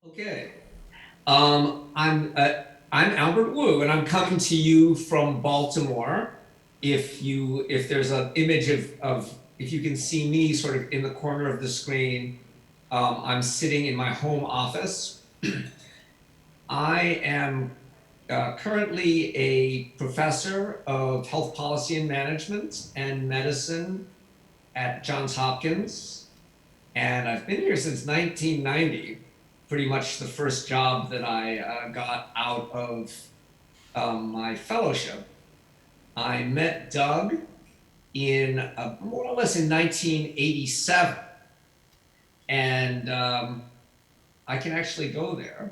Okay. I'm Albert Wu, and I'm coming to you from Baltimore. If there's an image of if you can see me sort of in the corner of the screen, I'm sitting in my home office. I am currently a professor of health policy and management and medicine at Johns Hopkins, and I've been here since 1990. Pretty much the first job that I got out of my fellowship. I met Doug in more or less in 1987, and I can actually go there.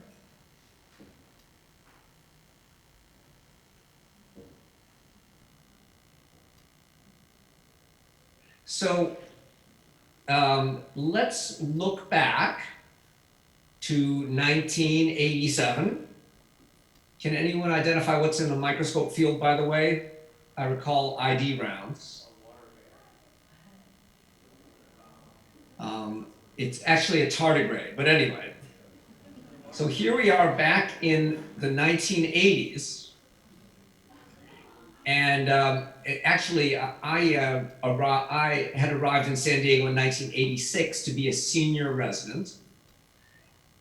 So let's look back to 1987. Can anyone identify what's in the microscope field, by the way? I recall ID rounds. It's actually a tardigrade, but anyway. So here we are back in the 1980s. And actually, I had arrived in San Diego in 1986 to be a senior resident.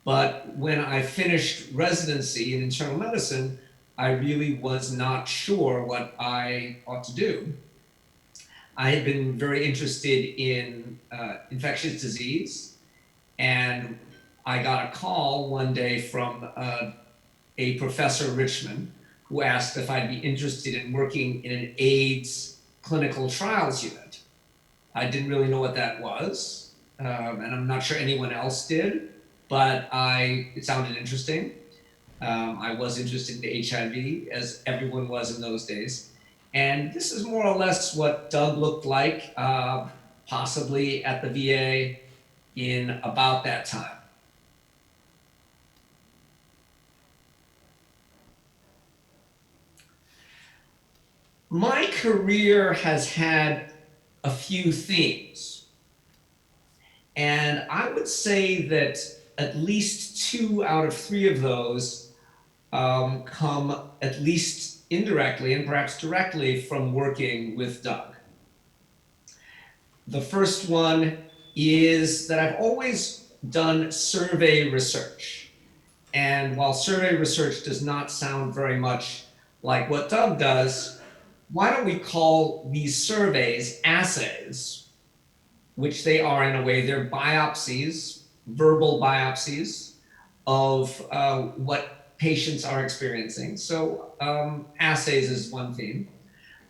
But when I finished residency in internal medicine, I really was not sure what I ought to do. I had been very interested in infectious disease, and I got a call one day from a professor, Richmond, who asked if I'd be interested in working in an AIDS clinical trials unit. I didn't really know what that was, and I'm not sure anyone else did, but it sounded interesting. I was interested in HIV, as everyone was in those days. And this is more or less what Doug looked like, possibly at the VA in about that time. My career has had a few themes, and I would say that at least two out of three of those come at least indirectly and perhaps directly from working with Doug. The first one is that I've always done survey research. And while survey research does not sound very much like what Doug does, why don't we call these surveys assays, which they are in a way. They're biopsies, verbal biopsies of what patients are experiencing. So assays is one theme.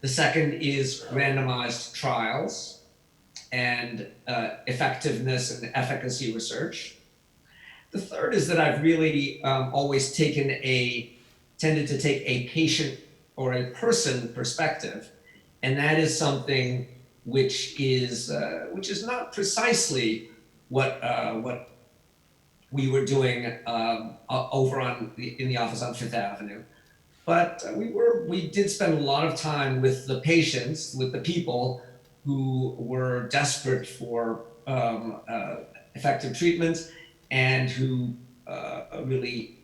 The second is randomized trials and effectiveness and efficacy research. The third is that I've really always tended to take a patient or a person perspective, and that is something which is not precisely what we were doing over in the office on Fifth Avenue. But we did spend a lot of time with the patients, with the people who were desperate for effective treatments and who really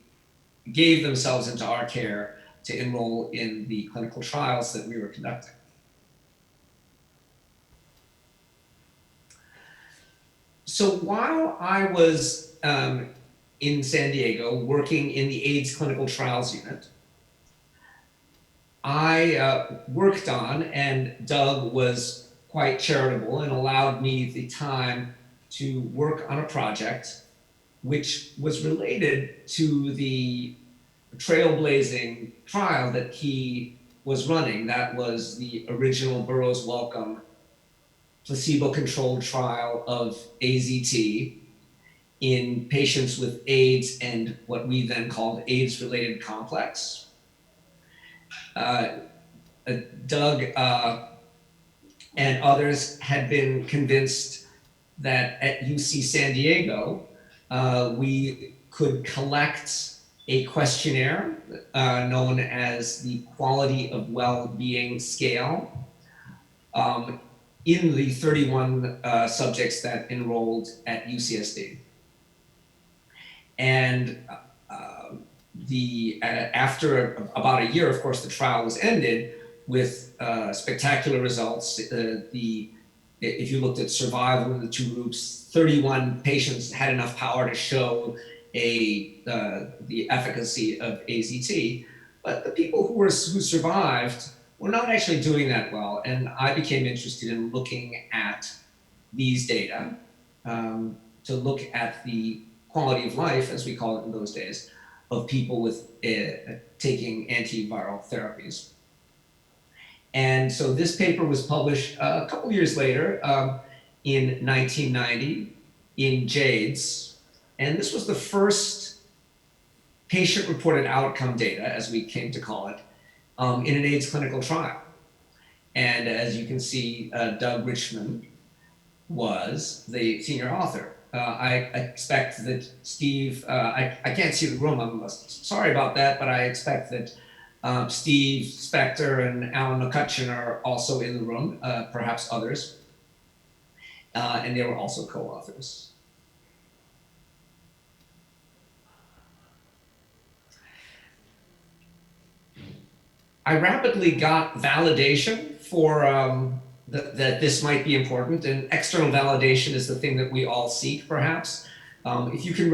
gave themselves into our care to enroll in the clinical trials that we were conducting. So while I was in San Diego working in the AIDS clinical trials unit, I worked on, and Doug was quite charitable and allowed me the time to work on a project which was related to the trailblazing trial that he was running. That was the original Burroughs Wellcome placebo-controlled trial of AZT in patients with AIDS and what we then called AIDS-related complex. Doug and others had been convinced that at UC San Diego, we could collect a questionnaire known as the Quality of Well-Being Scale in the 31 subjects that enrolled at UCSD. And after about a year, of course, the trial was ended with spectacular results. If you looked at survival in the two groups, 31 patients had enough power to show the efficacy of AZT, but the people who survived were not actually doing that well. And I became interested in looking at these data, to look at the quality of life, as we call it in those days, of people with taking antiviral therapies. And so this paper was published a couple years later, in 1990 in JADES. And this was the first patient-reported outcome data, as we came to call it, in an AIDS clinical trial. And as you can see, Doug Richman was the senior author. I expect that Steve, I can't see the room, I'm sorry about that, but I expect that Steve Spector and Alan McCutcheon are also in the room, perhaps others, and they were also co-authors. I rapidly got validation for that this might be important, and external validation is the thing that we all seek, perhaps. If you can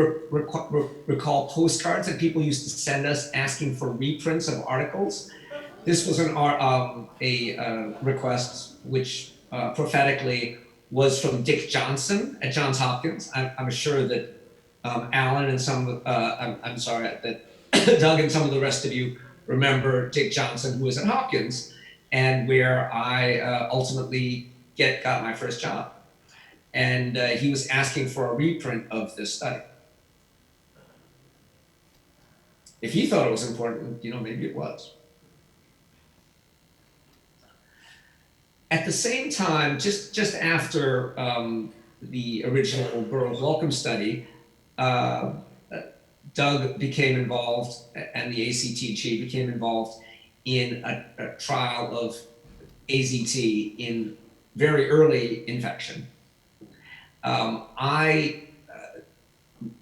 recall postcards that people used to send us asking for reprints of articles, this was a request which prophetically was from Dick Johnson at Johns Hopkins. I'm sure that Alan and I'm sorry, that Doug and some of the rest of you remember Dick Johnson, who was at Hopkins, and where I ultimately got my first job. And he was asking for a reprint of this study. If he thought it was important, maybe it was. At the same time, just after the original Burroughs Wellcome study, Doug became involved, and the ACTG became involved in a trial of AZT in very early infection. I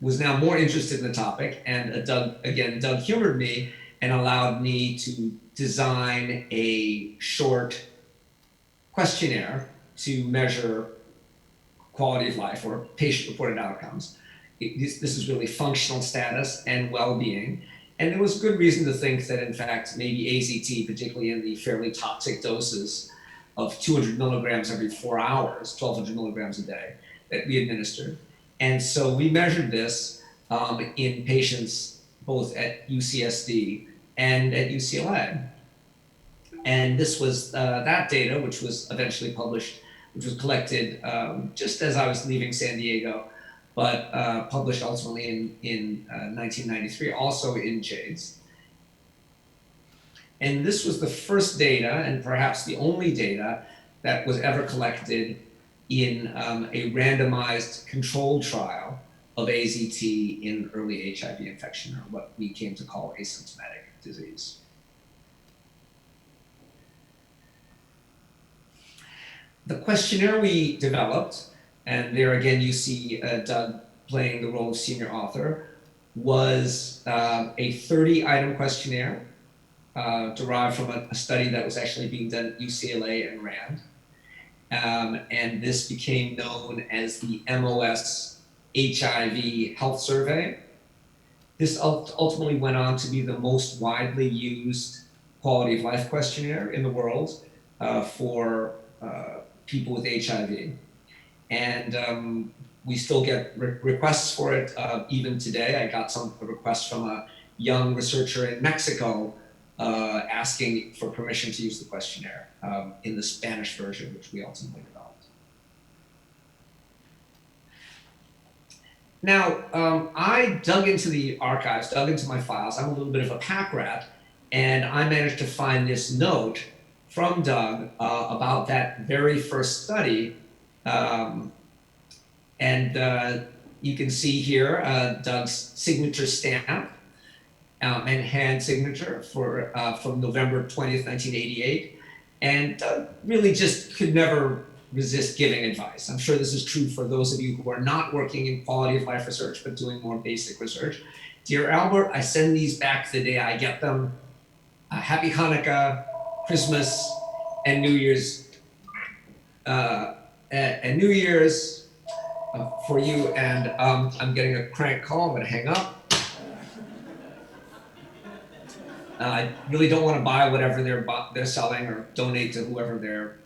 was now more interested in the topic, and Doug humored me and allowed me to design a short questionnaire to measure quality of life or patient-reported outcomes. This is really functional status and well-being. And there was good reason to think that, in fact, maybe AZT, particularly in the fairly toxic doses of 200 milligrams every 4 hours, 1,200 milligrams a day, that we administered. And so we measured this in patients both at UCSD and at UCLA. And this was that data, which was eventually published, which was collected just as I was leaving San Diego, but published ultimately in 1993, also in JADES. And this was the first data, and perhaps the only data, that was ever collected in a randomized controlled trial of AZT in early HIV infection, or what we came to call asymptomatic disease. The questionnaire we developed, and there again you see Doug playing the role of senior author, was a 30-item questionnaire derived from a study that was actually being done at UCLA and RAND. And this became known as the MOS HIV Health Survey. This ultimately went on to be the most widely used quality of life questionnaire in the world for people with HIV. And we still get requests for it even today. I got some requests from a young researcher in Mexico asking for permission to use the questionnaire in the Spanish version, which we ultimately developed. Now, I dug into the archives, dug into my files. I'm a little bit of a pack rat, and I managed to find this note from Doug about that very first study. You can see here Doug's signature stamp and hand signature from November 20th, 1988. And Doug really just could never resist giving advice. I'm sure this is true for those of you who are not working in quality of life research, but doing more basic research. Dear Albert, I send these back the day I get them. Happy Hanukkah, Christmas, and New Year's. And New Year's for you. And I'm getting a crank call. I'm going to hang up. I really don't want to buy whatever they're selling or donate to whoever they're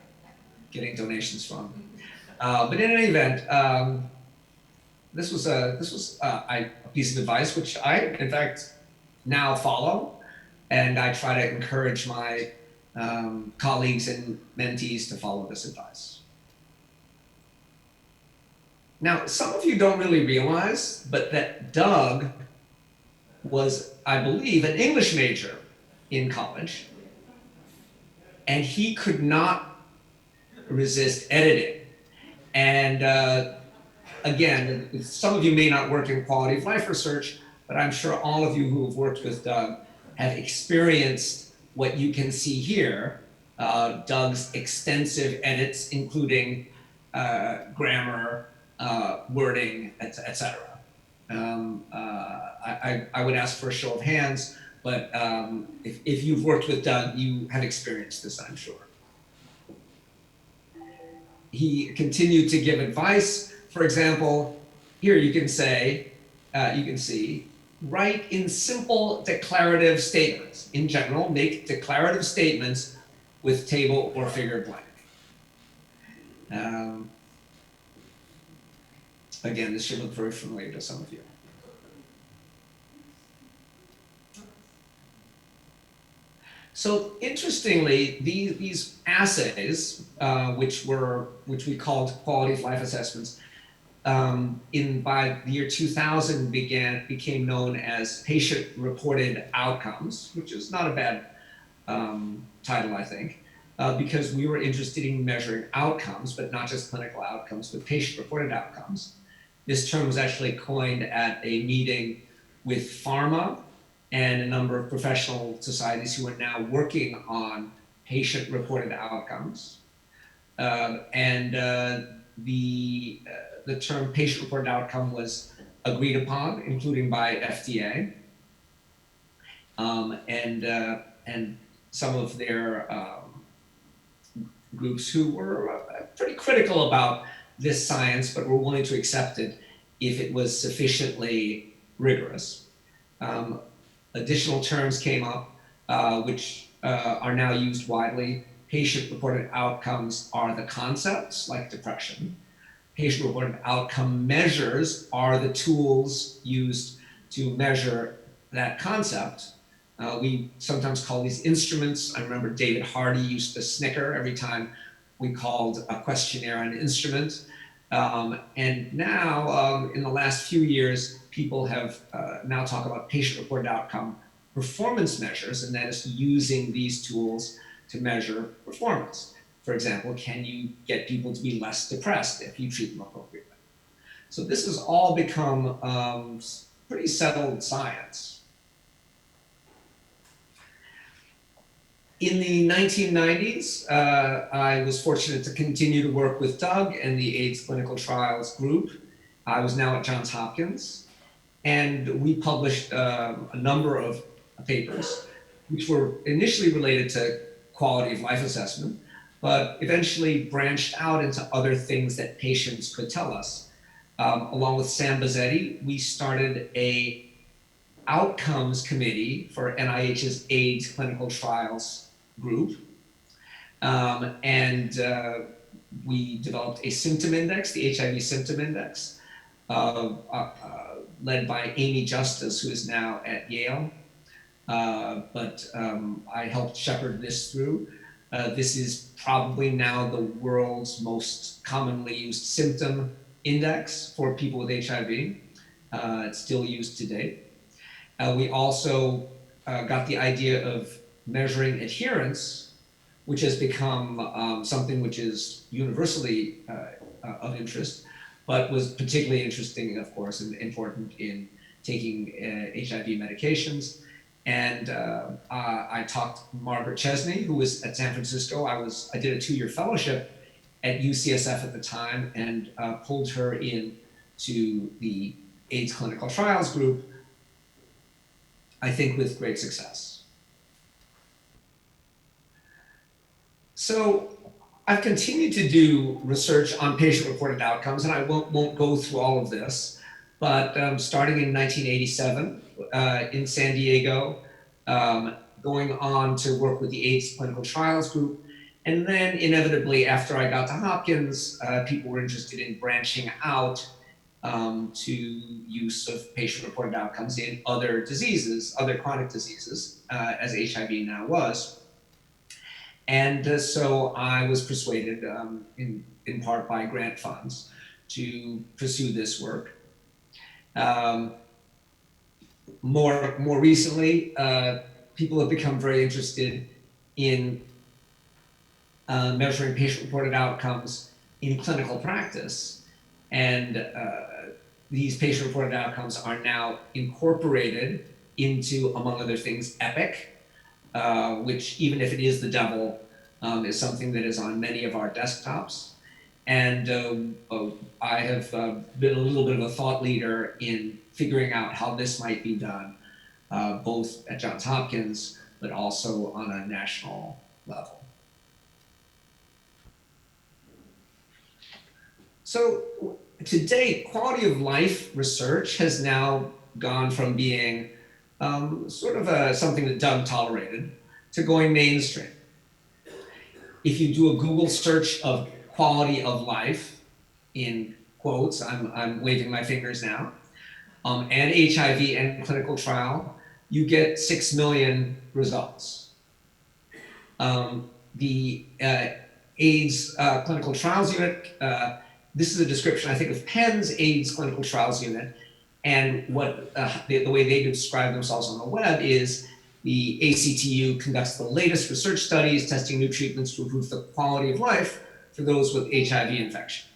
getting donations from. But in any event, this was a piece of advice which I, in fact, now follow, and I try to encourage my colleagues and mentees to follow this advice. Now, some of you don't really realize, but that Doug was, I believe, an English major in college, and he could not resist editing. And again, some of you may not work in quality of life research, but I'm sure all of you who have worked with Doug have experienced what you can see here, Doug's extensive edits, including grammar, wording, etc. I would ask for a show of hands, but if you've worked with Doug, you have experienced this, I'm sure. He continued to give advice. For example, here you can say, you can see, write in simple declarative statements. In general, make declarative statements with table or figure blank. Again, this should look very familiar to some of you. So interestingly, these assays, which we called quality of life assessments, by the year 2000 became known as patient-reported outcomes, which is not a bad title, I think, because we were interested in measuring outcomes, but not just clinical outcomes, but patient-reported outcomes. This term was actually coined at a meeting with pharma and a number of professional societies who are now working on patient-reported outcomes. The term patient-reported outcome was agreed upon, including by FDA, and some of their groups who were pretty critical about this science, but were willing to accept it if it was sufficiently rigorous. Additional terms came up, which are now used widely. Patient-reported outcomes are the concepts, like depression. Patient-reported outcome measures are the tools used to measure that concept. We sometimes call these instruments. I remember David Hardy used to snicker every time we called a questionnaire an instrument. And now, in the last few years, people have now talked about patient-reported outcome performance measures, and that is using these tools to measure performance. For example, can you get people to be less depressed if you treat them appropriately? So this has all become pretty settled science. In the 1990s, I was fortunate to continue to work with Doug and the AIDS Clinical Trials group. I was now at Johns Hopkins, and we published a number of papers, which were initially related to quality of life assessment, but eventually branched out into other things that patients could tell us. Along with Sam Bazzetti, we started a outcomes committee for NIH's AIDS Clinical Trials group. We developed a symptom index, the HIV symptom index, led by Amy Justice, who is now at Yale. I helped shepherd this through. This is probably now the world's most commonly used symptom index for people with HIV. It's still used today. We also got the idea of measuring adherence, which has become something which is universally of interest, but was particularly interesting, of course, and important in taking HIV medications. And I talked to Margaret Chesney, who was at San Francisco. I did a 2-year fellowship at UCSF at the time and pulled her in to the AIDS clinical trials group, I think with great success. So I've continued to do research on patient-reported outcomes, and I won't go through all of this, but starting in 1987 in San Diego, going on to work with the AIDS clinical trials group, and then inevitably after I got to Hopkins, people were interested in branching out to use of patient-reported outcomes in other diseases, other chronic diseases, as HIV now was. And so I was persuaded, in part by grant funds, to pursue this work. More recently, people have become very interested in measuring patient-reported outcomes in clinical practice, and these patient-reported outcomes are now incorporated into, among other things, EPIC, which, even if it is the devil, is something that is on many of our desktops. And I have been a little bit of a thought leader in figuring out how this might be done, both at Johns Hopkins, but also on a national level. So to date, quality of life research has now gone from being sort of something that Doug tolerated to going mainstream. If you do a Google search of quality of life, in quotes, I'm waving my fingers now, and HIV and clinical trial, you get 6 million results. The AIDS clinical trials unit, this is a description, I think, of Penn's AIDS clinical trials unit, and what the way they describe themselves on the web is the ACTU conducts the latest research studies testing new treatments to improve the quality of life for those with HIV infection.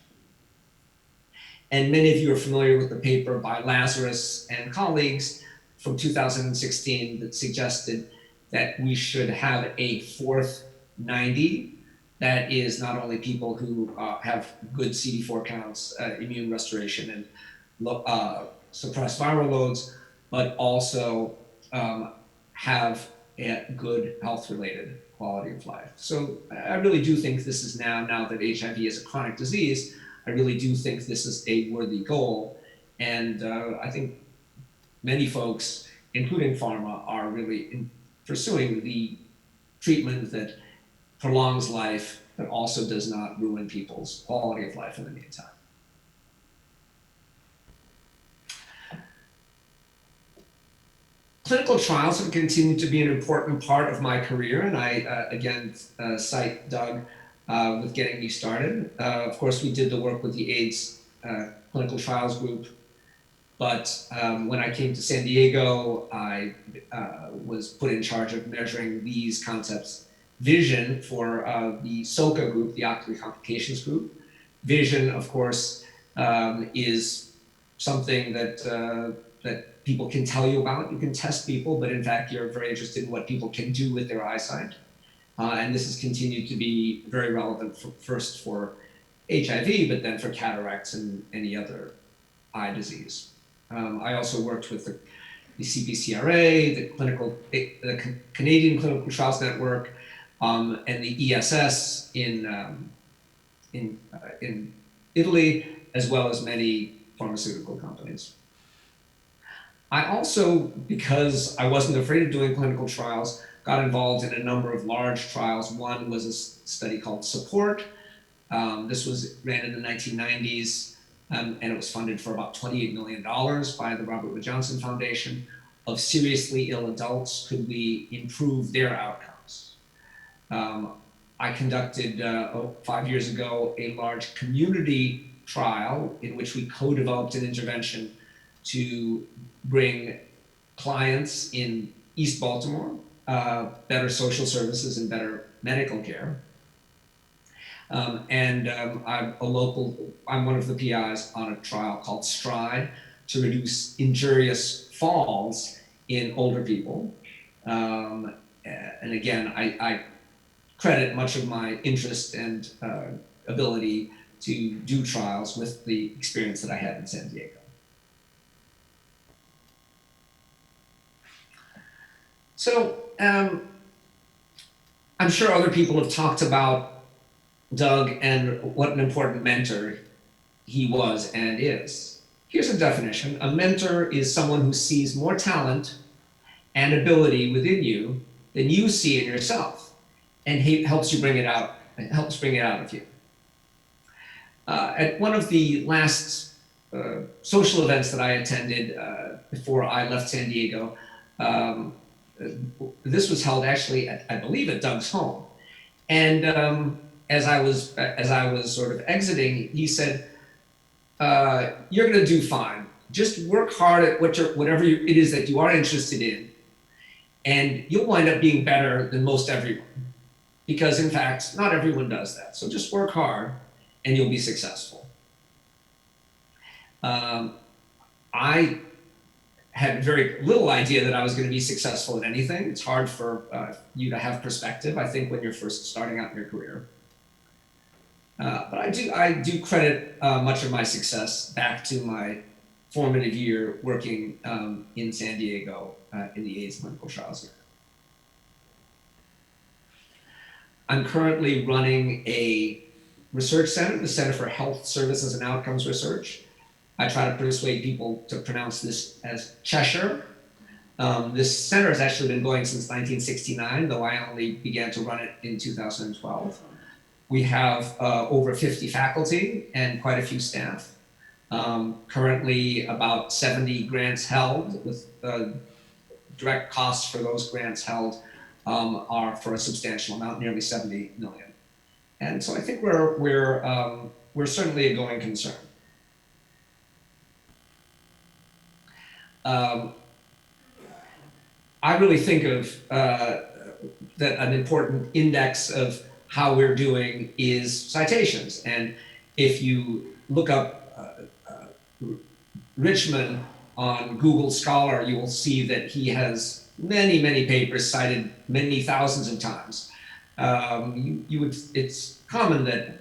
And many of you are familiar with the paper by Lazarus and colleagues from 2016 that suggested that we should have a fourth 90. That is not only people who have good CD4 counts, immune restoration, and suppress viral loads, but also have a good health-related quality of life. So I really do think this is now that HIV is a chronic disease, I really do think this is a worthy goal. And I think many folks, including pharma, are really pursuing the treatment that prolongs life, but also does not ruin people's quality of life in the meantime. Clinical trials have continued to be an important part of my career, and I, again, cite Doug with getting me started. Of course, we did the work with the AIDS clinical trials group, but when I came to San Diego, I was put in charge of measuring these concepts. Vision for the SOCA group, the Ocular Complications group. Vision, of course, is something that people can tell you about. You can test people, but in fact, you're very interested in what people can do with their eyesight. And this has continued to be very relevant first for HIV, but then for cataracts and any other eye disease. I also worked with the CPCRA, the Canadian Clinical Trials Network, and the ESS in Italy, as well as many pharmaceutical companies. I also, because I wasn't afraid of doing clinical trials, got involved in a number of large trials. One was a study called Support. This was ran in the 1990s, and it was funded for about $28 million by the Robert Wood Johnson Foundation. Of seriously ill adults, could we improve their outcomes? I conducted 5 years ago a large community trial in which we co-developed an intervention to bring clients in East Baltimore better social services and better medical care. I'm one of the PIs on a trial called STRIDE to reduce injurious falls in older people. And again, I credit much of my interest and ability to do trials with the experience that I had in San Diego. So I'm sure other people have talked about Doug and what an important mentor he was and is. Here's a definition. A mentor is someone who sees more talent and ability within you than you see in yourself, and he helps you bring it out, helps bring it out of you. At one of the last social events that I attended before I left San Diego, this was held actually, I believe, at Doug's home. And as I was sort of exiting, he said, "You're going to do fine. Just work hard at whatever it is that you are interested in, and you'll wind up being better than most everyone. Because in fact, not everyone does that. So just work hard, and you'll be successful." I had very little idea that I was going to be successful at anything. It's hard for you to have perspective, I think, when you're first starting out in your career. But I do credit much of my success back to my formative year working in San Diego in the AIDS clinical trials area. I'm currently running a research center, the Center for Health Services and Outcomes Research. I try to persuade people to pronounce this as Cheshire. This center has actually been going since 1969, though I only began to run it in 2012. We have over 50 faculty and quite a few staff. Currently about 70 grants held, with direct costs for those grants held are for a substantial amount, nearly 70 million. And so I think we're certainly a going concern. I really think of that an important index of how we're doing is citations. And if you look up Richmond on Google Scholar, you will see that he has many, many papers cited many thousands of times. It's common that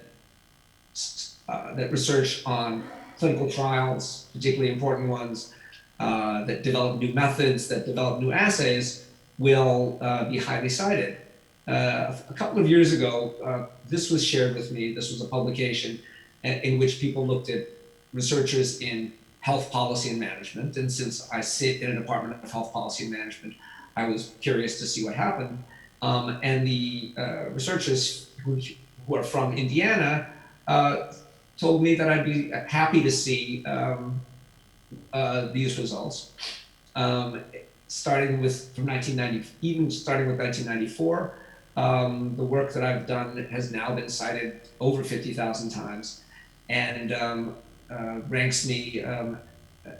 that research on clinical trials, particularly important ones, that develop new methods, that develop new assays, will be highly cited. A couple of years ago, this was shared with me. This was a publication in which people looked at researchers in health policy and management. And since I sit in a department of health policy and management, I was curious to see what happened. And the researchers who are from Indiana told me that I'd be happy to see these results. Starting with 1994, the work that I've done has now been cited over 50,000 times, and ranks me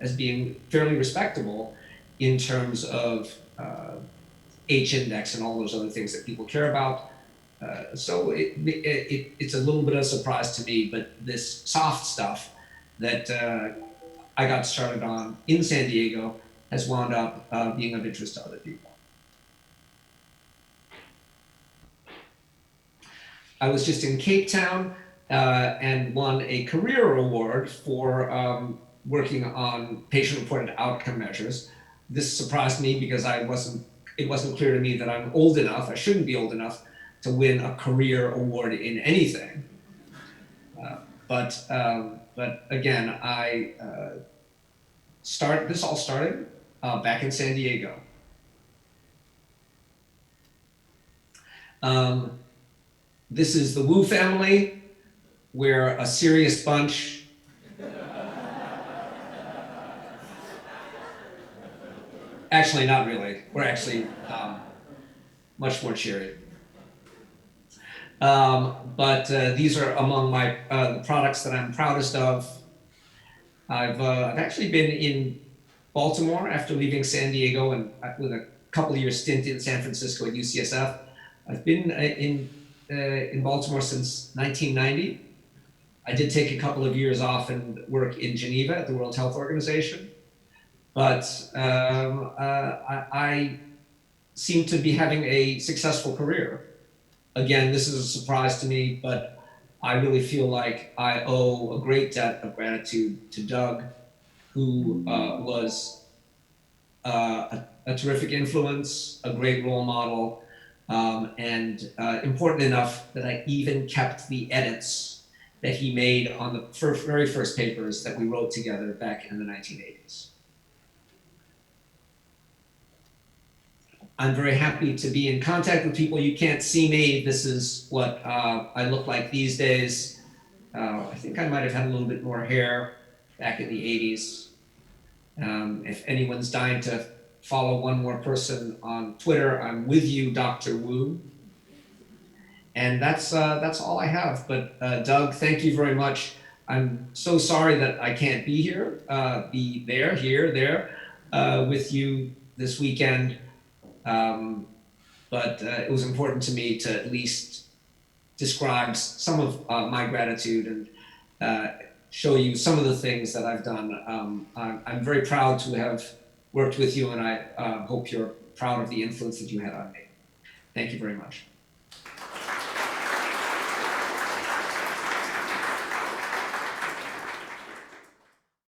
as being fairly respectable in terms of H-index and all those other things that people care about. So it's a little bit of a surprise to me, but this soft stuff that I got started on in San Diego has wound up being of interest to other people. I was just in Cape Town and won a career award for working on patient-reported outcome measures. This surprised me because it wasn't clear to me that I'm old enough, I shouldn't be old enough, to win a career award in anything. But again, this all started back in San Diego. This is the Wu family. We're a serious bunch. Actually, not really. We're actually much more cheery. But these are among my the products that I'm proudest of. I've actually been in Baltimore after leaving San Diego, and with a couple of years stint in San Francisco at UCSF. I've been in Baltimore since 1990. I did take a couple of years off and work in Geneva at the World Health Organization. But I seem to be having a successful career. Again, this is a surprise to me, but I really feel like I owe a great debt of gratitude to Doug, who was a terrific influence, a great role model, and important enough that I even kept the edits that he made on the very first papers that we wrote together back in the 1980s. I'm very happy to be in contact with people. You can't see me. This is what I look like these days. I think I might have had a little bit more hair back in the 80s. If anyone's dying to follow one more person on Twitter, I'm with you, Dr. Wu. And that's all I have. But Doug, thank you very much. I'm so sorry that I can't be here, with you this weekend. But it was important to me to at least describe some of my gratitude and show you some of the things that I've done. I'm very proud to have worked with you, and I hope you're proud of the influence that you had on me. Thank you very much.